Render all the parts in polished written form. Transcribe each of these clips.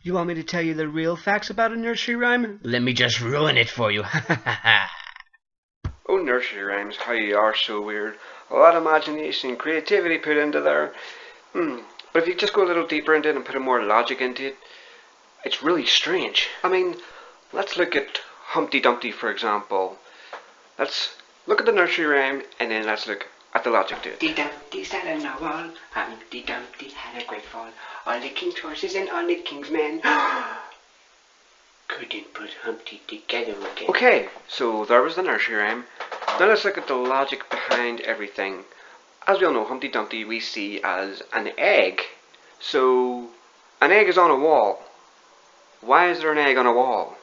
You want me to tell you the real facts about a nursery rhyme? Let me just ruin it for you. Oh, nursery rhymes, how you are so weird. A lot of imagination and creativity put into there. But if you just go a little deeper into it and put a more logic into it, it's really strange. I mean, let's look at Humpty Dumpty, for example. Let's look at the nursery rhyme and then let's look at the logic to it. Humpty Dumpty sat on a wall. Humpty Dumpty had a great fall. All the king's horses and all the king's men couldn't put Humpty together again. Okay, so there was the nursery rhyme. Now let's look at the logic behind everything. As we all know, Humpty Dumpty we see as an egg. So, an egg is on a wall. Why is there an egg on a wall?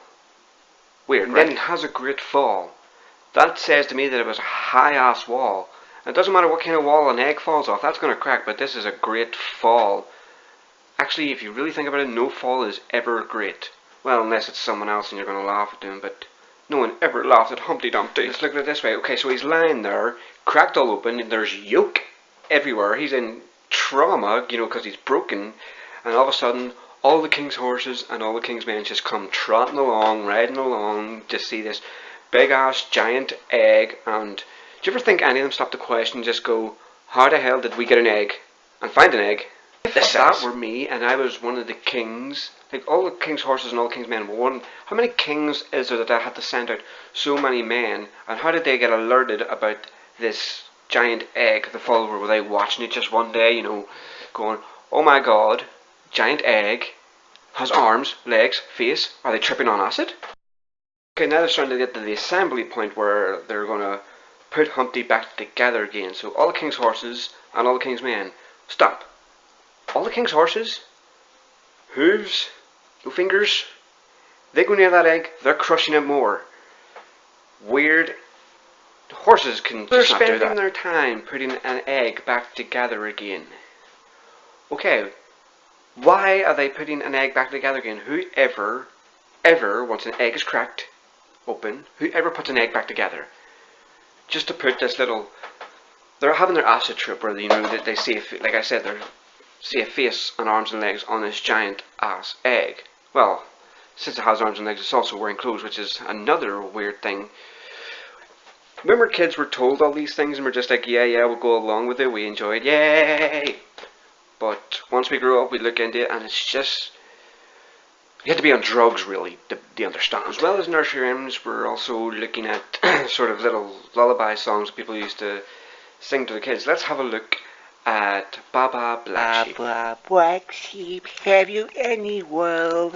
Weird, right? Then it has a great fall. That says to me that it was a high-ass wall. It doesn't matter what kind of wall an egg falls off, that's going to crack, but this is a great fall. Actually, if you really think about it, no fall is ever great. Well, unless it's someone else and you're going to laugh at them, but no one ever laughed at Humpty Dumpty. Let's look at it this way. Okay, so he's lying there, cracked all open, and there's yolk everywhere. He's in trauma, because he's broken, and all of a sudden, all the king's horses and all the king's men just come trotting along, riding along, to see this big-ass giant egg. And do you ever think any of them stop to question, just go, how the hell did we get an egg? And find an egg? If that were me and I was one of the kings, like all the king's horses and all the king's men, how many kings is there that I had to send out so many men, and how did they get alerted about this giant egg the follower? Were they watching it just one day, going, oh my god, giant egg, has arms, legs, face, are they tripping on acid? Okay, now they're starting to get to the assembly point where they're going to put Humpty back together again. So all the king's horses and all the king's men, stop. All the king's horses, hooves, no fingers, they go near that egg, they're crushing it more. Weird. The horses can just not do that. They're spending their time putting an egg back together again. Okay, why are they putting an egg back together again? Whoever, once an egg is cracked open, whoever puts an egg back together, just to put this little, they're having their acid trip where they see, like I said, they're see a face and arms and legs on this giant ass egg. Well, since it has arms and legs, it's also wearing clothes, which is another weird thing. When we're kids, we're told all these things and we're just like, yeah, we'll go along with it, we enjoy it, yay! But once we grow up, we look into it and it's just, you have to be on drugs really to understand. As well as nursery rhymes, we're also looking at sort of little lullaby songs people used to sing to the kids. Let's have a look at Baa Baa Black Sheep. Baa Baa Black Sheep, have you any wool?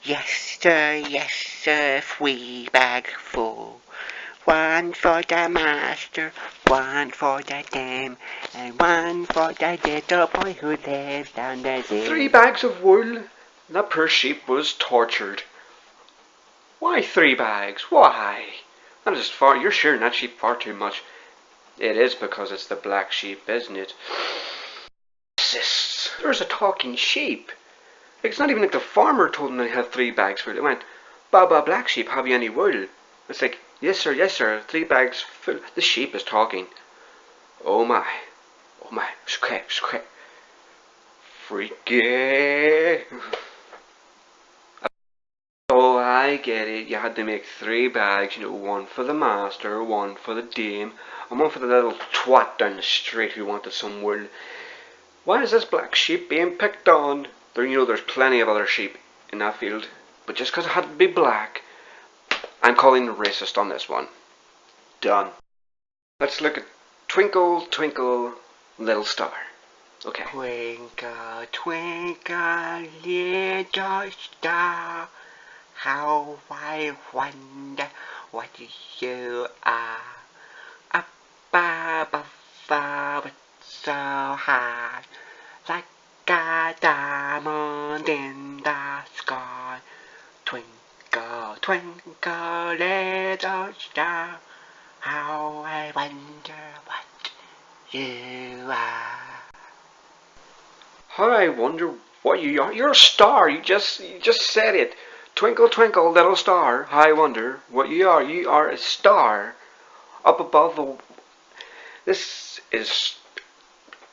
Yes sir, 3 bags full. 1 for the master, 1 for the dame, and 1 for the little boy who lives down the lane. 3 bags of wool? That poor sheep was tortured. Why 3 bags? Why? That is far, you're sharing that sheep far too much. It is because it's the black sheep, isn't it? There's a talking sheep. It's not even like the farmer told him they had 3 bags full. It went, Baa Baa Black Sheep, have you any wool? It's like, yes sir, 3 bags full. The sheep is talking. Oh my, freaky. Oh, I get it. You had to make 3 bags, 1 for the master, 1 for the dame, and 1 for the little twat down the street who wanted some wool. Why is this black sheep being picked on? There's plenty of other sheep in that field, but just because it had to be black, I'm calling the racist on this one. Done. Let's look at Twinkle, Twinkle, Little Star. Okay. Twinkle, twinkle, little star, how I wonder what you are. Up above, so high, like a diamond in the sky. Twinkle, twinkle, little star, how I wonder what you are. How I wonder what you are. You're a star. You just said it. Twinkle, twinkle, little star, how I wonder what you are. You are a star up above the... This is...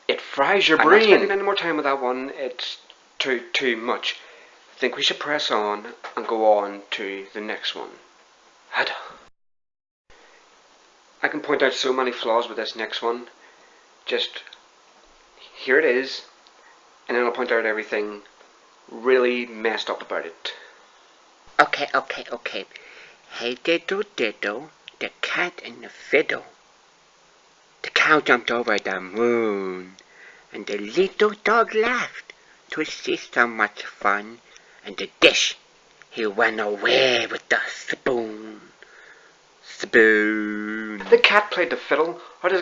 It fries your brain. I'm not spending any more time with that one. It's too much. think we should press on and go on to the next one. Hada. I can point out so many flaws with this next one. Just here it is, and then I'll point out everything really messed up about it. Okay. Hey Diddle Diddle, the cat and the fiddle. The cow jumped over the moon, and the little dog laughed to see so much fun. And the dish, he went away with the spoon. Spoon. The cat played the fiddle. How do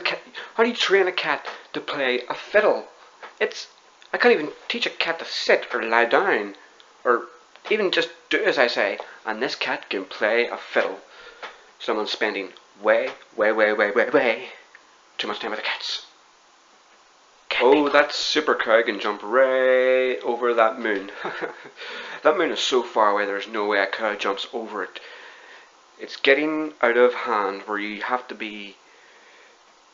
you train a cat to play a fiddle? I can't even teach a cat to sit or lie down, or even just do as I say. And this cat can play a fiddle. Someone's spending way too much time with the cats. Oh, that super cow can jump right over that moon. That moon is so far away, there's no way a cow jumps over it. It's getting out of hand where you have to be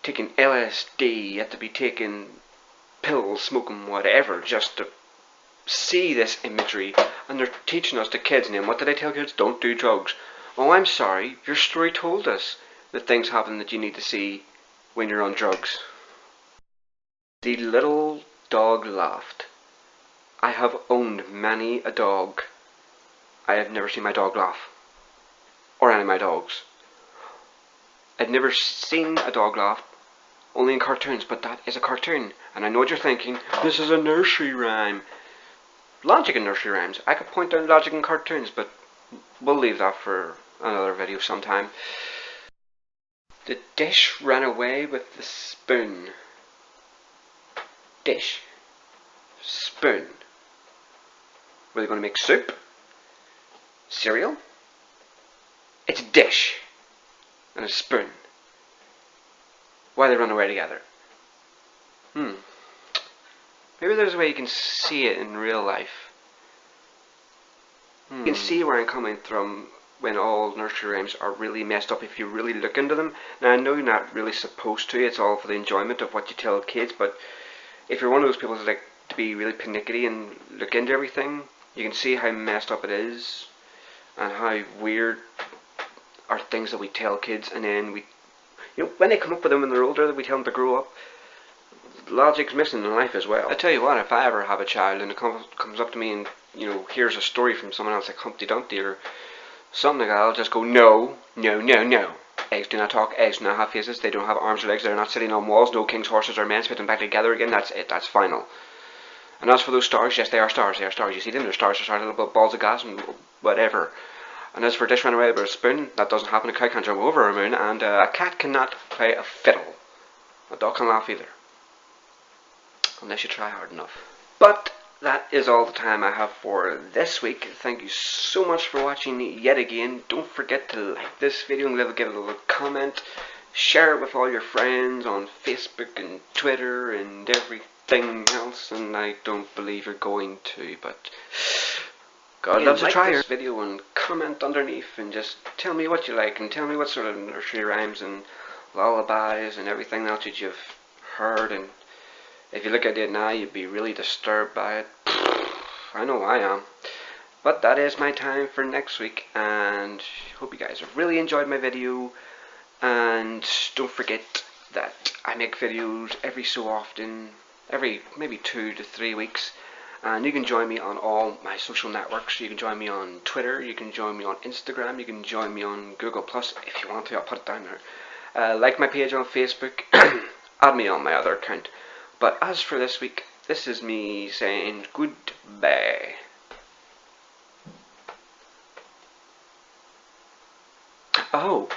taking LSD, you have to be taking pills, smoking whatever, just to see this imagery. And they're teaching us, the kids, and then what did I tell kids? Don't do drugs. Oh, I'm sorry, your story told us that things happen that you need to see when you're on drugs. The little dog laughed. I have owned many a dog. I have never seen my dog laugh. Or any of my dogs. I've never seen a dog laugh, only in cartoons, but that is a cartoon. And I know what you're thinking, this is a nursery rhyme. Logic in nursery rhymes. I could point out logic in cartoons, but we'll leave that for another video sometime. The dish ran away with the spoon. Dish. Spoon. Were they going to make soup? Cereal? It's a dish and a spoon. Why they run away together? Maybe there's a way you can see it in real life. You can see where I'm coming from when all nursery rhymes are really messed up if you really look into them. Now I know you're not really supposed to, it's all for the enjoyment of what you tell kids, but if you're one of those people that like to be really pernickety and look into everything, you can see how messed up it is and how weird are things that we tell kids, and then when they come up with them when they're older, that we tell them to grow up. Logic's missing in life as well. I tell you what, if I ever have a child and it comes up to me and hears a story from someone else like Humpty Dumpty or something like that, I'll just go, no. Eggs do not talk, eggs do not have faces, they don't have arms or legs, they're not sitting on walls, no kings, horses or men, spit them back together again, that's it, that's final. And as for those stars, yes, they are stars, you see them, they're stars, they're little balls of gas and whatever. And as for dish run away with a spoon, that doesn't happen, a cow can't jump over a moon, and a cat cannot play a fiddle. A dog can't laugh either. Unless you try hard enough. But that is all the time I have for this week. Thank you so much for watching yet again. Don't forget to like this video and give it a little comment. Share it with all your friends on Facebook and Twitter and everything else. And I don't believe you're going to, but God loves a tryer. This video and comment underneath and just tell me what you like and tell me what sort of nursery rhymes and lullabies and everything else that you've heard. And if you look at it now, you'd be really disturbed by it. I know I am. But that is my time for next week, and hope you guys have really enjoyed my video. And don't forget that I make videos every so often, every maybe 2 to 3 weeks. And you can join me on all my social networks. You can join me on Twitter, you can join me on Instagram, you can join me on Google Plus if you want to. I'll put it down there. Like my page on Facebook, add me on my other account. But as for this week, this is me saying goodbye. Oh,